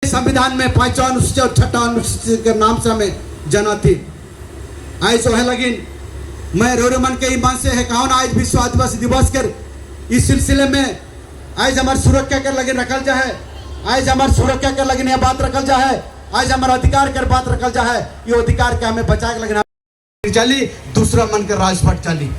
संविधान में 5वां अनुसूची और 6वां अनुसूची के नाम से हमें जाना थी। आज जो है लगिन मैं रोरे मन के ईमान से है कौन आज विश्व आदिवासी दिवस कर इस सिलसिले में आज हमारे सुरक्षा कर लगे रखल जा है, आज हमारे सुरक्षा कर लगे बात रखल जा है, आज हमारा अधिकार कर बात रखल जा है। ये अधिकार के हमें बचा के लगना चली, दूसरा मन के राजपट चली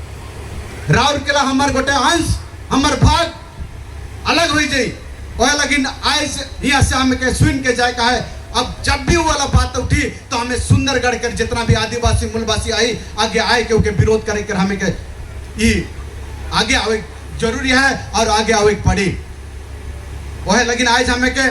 राउर केला हमार गोटे अंश हमार भाग अलग हो जाई और लेकिन आज यहाँ से हमें के सुन के जाए का है। अब जब भी वो वाला बात उठी तो हमें सुंदरगढ़ कर जितना भी आदिवासी मूलवासी आई आगे आए के उनके विरोध करे कर हमें के ये आगे आवे जरूरी है और आगे आवे पड़ी वह। लेकिन आज हमें के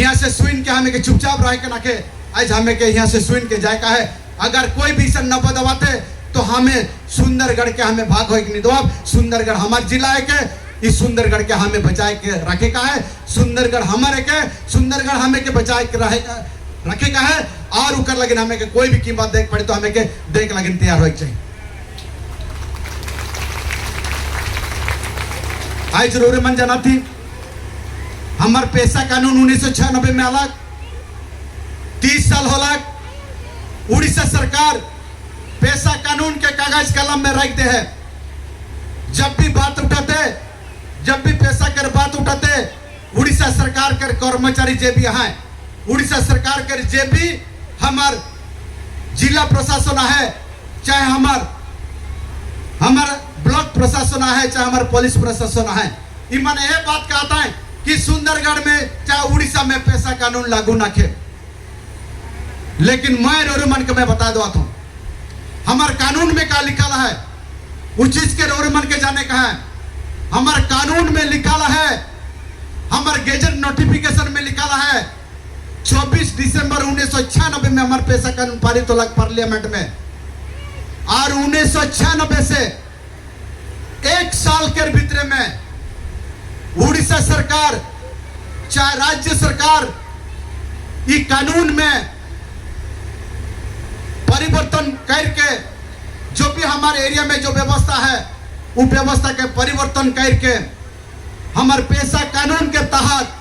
यहाँ से सुन के हमें के चुपचाप रह के रखे, आज हमें के यहाँ से सुन के जाए का है। अगर कोई भी सन न बदवाते तो हमें सुंदरगढ़ के हमें भाग हो नहीं दो। सुंदरगढ़ हमारे जिला है के इस सुंदरगढ़ के हमें बचाए के रखे का है। सुंदरगढ़ हमारे के सुंदरगढ़ हमें के बचाए के रखे का है और उकर लगे हमें के कोई भी कीमत देख पड़े तो हमें के देख लगे तैयार हो चाहिए। आज जरूर मन जाना थी हमार पैसा कानून 1996 में अलग 30 साल हो लग उड़ीसा सरकार पैसा कानून के कागज कलम में रख दे है। जब भी बात उठाते जब भी पैसा कर बात उठाते उड़ीसा सरकार के कर्मचारी जे भी हैं उड़ीसा सरकार के जे भी हमार जिला प्रशासन है चाहे हमार ब्लॉक प्रशासन है चाहे हमार पुलिस प्रशासन है ईमान यह बात कहता है कि सुंदरगढ़ में चाहे उड़ीसा में पैसा कानून लागू ना खे। लेकिन मैं रोरे मन के मैं बता दो हूं हमार कानून में क्या लिखा है उस चीज के रोरे मन के जाने का है। हमार कानून में लिखा है हमार गेजेट नोटिफिकेशन में लिखा है 24 दिसंबर 1996 में हमारे पैसा कानून पारित हो लग पार्लियामेंट में और 1996 से एक साल के भीतर में उड़ीसा सरकार चाहे राज्य सरकार ये कानून में परिवर्तन करके जो भी हमारे एरिया में जो व्यवस्था है वो व्यवस्था के परिवर्तन करके हमारे पैसा कानून के तहत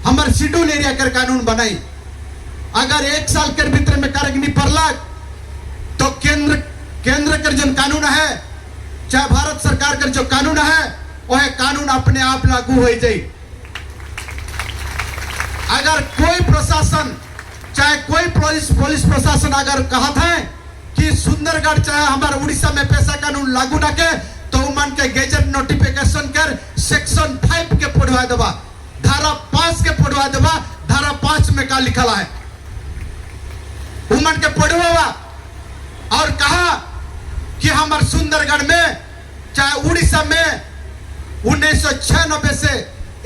हमारे शेड्यूल एरिया के कानून बनाई। अगर एक साल के भीतर में कार्यक्रम पड़ला तो केंद्र के जो कानून है चाहे भारत सरकार का जो कानून है वह कानून अपने आप लागू हो जाए। अगर कोई प्रशासन चाहे कोई पुलिस प्रशासन अगर कहता है कि सुंदरगढ़ चाहे हमारे उड़ीसा में पैसा कानून लागू ना के तो मन के गेजेट नोटिफिकेशन कर सेक्शन 5 के पढ़वा देवा धारा 5 के पढ़वा देवा। धारा 5 में क्या लिखा है उमन के पढ़वा और कहा कि हमारे सुंदरगढ़ में चाहे उड़ीसा में 1996 से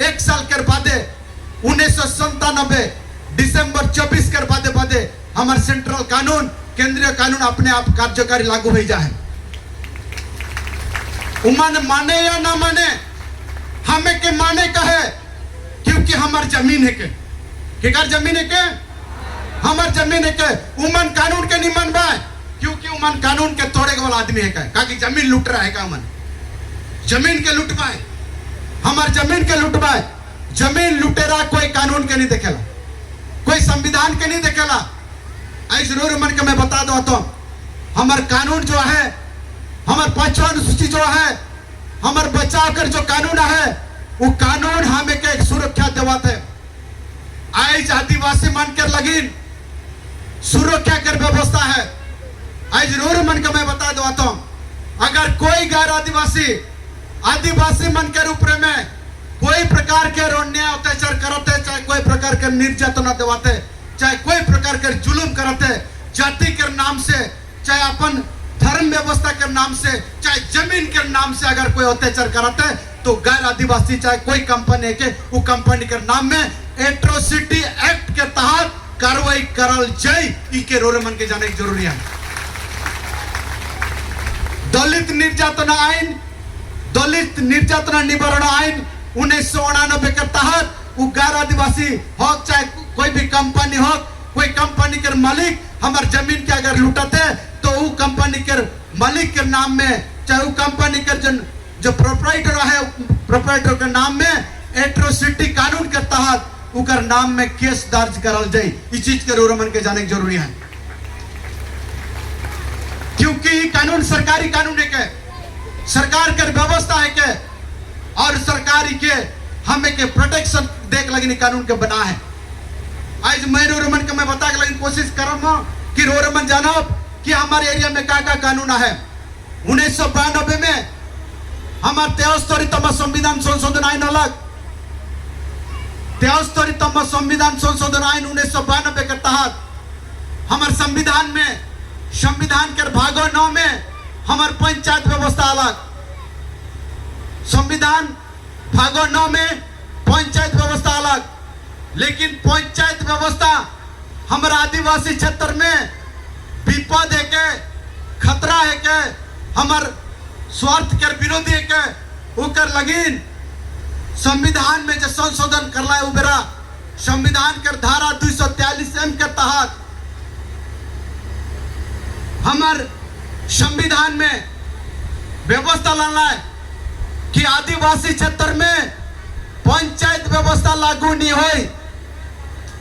एक साल के बाद 1997 दिसंबर 24 के बाद हमारे सेंट्रल कानून केंद्रीय कानून अपने आप कार्यकारी लागू हो जाए। उमन माने या ना माने हमें के माने का है क्योंकि हमारी जमीन है के जमीन है के हमार जमीन है के उमन कानून के निमन बा क्योंकि उमन कानून के तोड़े वाला आदमी है का कि जमीन लूट रहा है का उमन जमीन के लूट पाए हमार जमीन के लूट पाए। जमीन लुटेरा कोई कानून के नहीं देखेला कोई संविधान के नहीं देखेला। आई जरूर मन के मैं बता दो तो हमार कानून जो है हमार 5वां अनुसूची जो है हमार बचाव कर जो कानून है वो कानून हमें के सुरक्षा देवत है। आज आदिवासी मन कर लगी सुरक्षा कर व्यवस्था है। आज जरूर मन के मैं बता दो तो अगर कोई गैर आदिवासी मन के रूप में कोई प्रकार के अन्याय अत्याचार करते चाहे कोई प्रकार के निर्यातना देवाते चाहे कोई प्रकार के जुलूम करते जाति के नाम से चाहे अपन धर्म व्यवस्था के नाम से चाहे जमीन के नाम से अगर कोई अत्याचार करते तो गैर आदिवासी चाहे कोई कंपनी के वो कंपनी के नाम में एट्रोसिटी एक्ट के तहत कार्रवाई करल जाए। के रोरे मन के जाने की जरूरी है। दलित निर्यातना निवारण आइन 1989 के तहत वो गैर आदिवासी हो चाहे कोई भी कंपनी हो कोई कंपनी के मालिक हमारे जमीन के अगर लूटते तो वो कंपनी के मालिक के नाम में चाहे वो कंपनी के जो प्रोप्राइटर है प्रोप्राइटर के नाम में एट्रोसिटी कानून के तहत उकर नाम में केस दर्ज करल जाए। इस चीज के रोरमन के जाने की जरूरी है, क्योंकि कानून सरकारी कानून है के, सरकार के व्यवस्था है के, और सरकारी के हमें के प्रोटेक्शन देख लगी कानून के बना है। आज मैं रोरमन के मैं बता के लगी कोशिश कर कि रोरमन जानो कि हमारे एरिया में क्या कानून है। 1992 में हमारे 73तम संविधान संशोधन आईन अलग, 73तम संविधान संशोधन आईन 1992 के तहत हमारे संविधान में, संविधान के भागो 9 में हमारे पंचायत व्यवस्था अलग, संविधान भागो 9 में पंचायत व्यवस्था अलग। लेकिन पंचायत व्यवस्था हमारे आदिवासी क्षेत्र में विपद है के, खतरा है के, हमार स्वार्थ के विरोधी है के, उकर लगिन संविधान में जो संशोधन करना है उबेरा संविधान के धारा 243M के तहत हमार संविधान में व्यवस्था लाना है कि आदिवासी क्षेत्र में पंचायत व्यवस्था लागू नहीं हुई।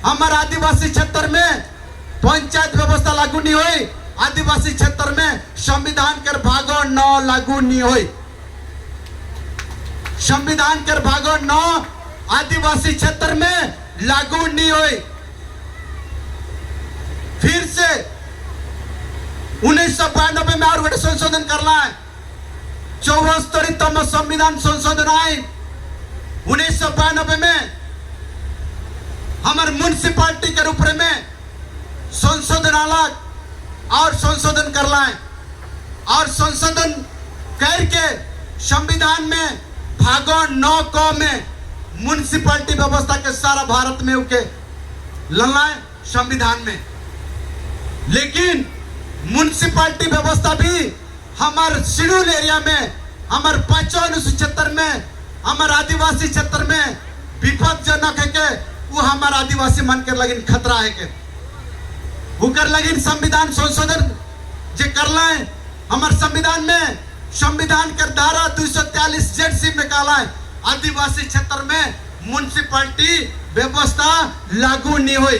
हमारे आदिवासी क्षेत्र में पंचायत व्यवस्था लागू नहीं हुई, आदिवासी क्षेत्र में संविधान के भागो 9 लागू नहीं हुई। संविधान के भागो 9 आदिवासी क्षेत्र में लागू नहीं हुई। फिर से 1992 में और संशोधन करना है, 74तम संविधान संशोधन आईन 1992 में हमारे म्युनिसिपालिटी के रूप में संशोधन अलग और संशोधन करना है, और संशोधन करके संविधान में भागो 9 को में म्युनिसिपालिटी व्यवस्था के सारा भारत में उके लाना है संविधान में। लेकिन म्युनिसिपालिटी व्यवस्था भी हमारे शेड्यूल एरिया में, हमारे 5 अनुसूचित क्षेत्र में, हमारे आदिवासी क्षेत्र में विपदजनक है के, वो हमारे आदिवासी मन के लगिन खतरा है के, उकर लगिन संविधान संशोधन जे करला है। हमारे संविधान में, संविधान के धारा 243Z में कहला है आदिवासी क्षेत्र में म्युनिसिपालिटी व्यवस्था लागू नहीं हुई।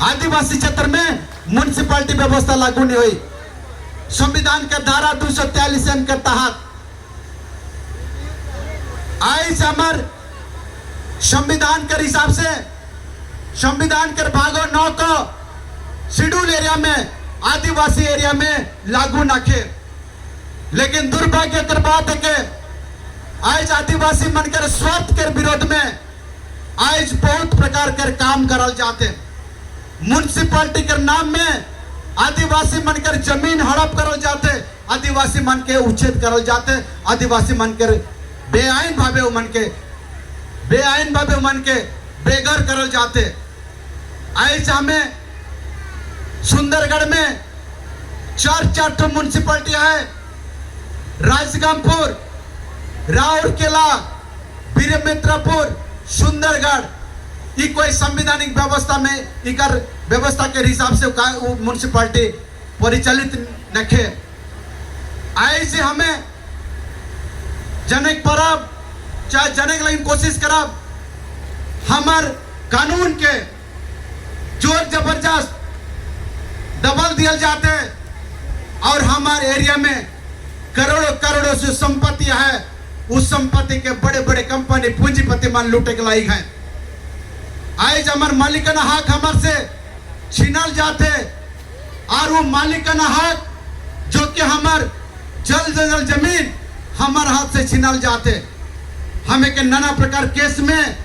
आदिवासी क्षेत्र में म्युनिसिपालिटी व्यवस्था लागू नहीं हुई संविधान के धारा 243M के तहत। आज हमारे संविधान के हिसाब से संविधान के भागो 9 को शेड्यूल एरिया में, आदिवासी एरिया में लागू न खे। लेकिन दुर्भाग्य की बात है कि आज आदिवासी मन के स्वार्थ के विरोध में आज बहुत प्रकार के काम करल जाते। म्युनिसिपालिटी के नाम में आदिवासी मन के जमीन हड़प करल जाते, आदिवासी मन के उच्छेद करल जाते, आदिवासी मन के बेआईन भावे मन के बेघर करल जाते। आज हमें सुंदरगढ़ में 4 म्युनिसिपालिटी है, राजगामपुर, राउरकेला, वीरमित्रपुर, सुंदरगढ़। ये कोई संवैधानिक व्यवस्था में इकर व्यवस्था के हिसाब से म्युनिसिपालिटी परिचालित नखे। आज हमें जने परब चाहे जने के लिए कोशिश करब, हमार कानून के जोर जबरदस्त दबल दिया जाते, और हमारे एरिया में करोड़ों से संपत्ति है, उस संपत्ति के बड़े बड़े कंपनी पूंजीपति मान लूटे के लायक हैं। आज हमार मालिकाना हक हमार से छीनल जाते, और वो मालिकाना हक जो कि हमार जल जंगल जमीन हमार हाथ से छीनल जाते। हमें के नाना प्रकार केस में,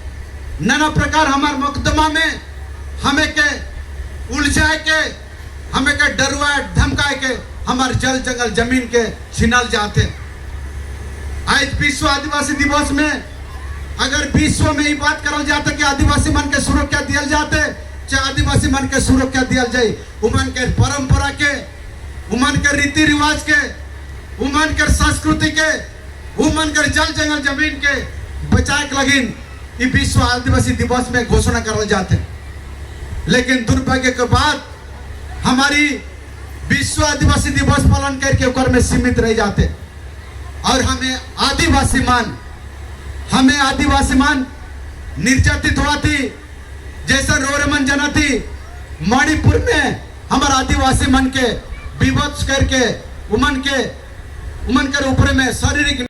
नाना प्रकार हमार मुकदमा में हमें के उलझाए के, हमें के डरवाए धमकाए के हमार जल जंगल जमीन के छीनल जाते। आज विश्व आदिवासी दिवस में अगर विश्व में ये बात करल जाता कि आदिवासी मन के सुरक्षा दिया जाते, चाहे आदिवासी मन के सुरक्षा दिया जाए, उमन के परंपरा के, उमन के रीति रिवाज के, उमन के संस्कृति के, उमन के जल जंगल जमीन के बचाए के लगिन ये विश्व आदिवासी दिवस में घोषणा करल जाते। लेकिन दुर्भाग्य के बाद हमारी विश्व आदिवासी दिवस पालन करके ऊपर में सीमित रह जाते, और हमें आदिवासी मान हमें आदिवासी मान निर्यातित हुआ थी, जैसा रोरमन जना थी मणिपुर में हमारे आदिवासी मन के विभत्स करके उमन के ऊपर में शारीरिक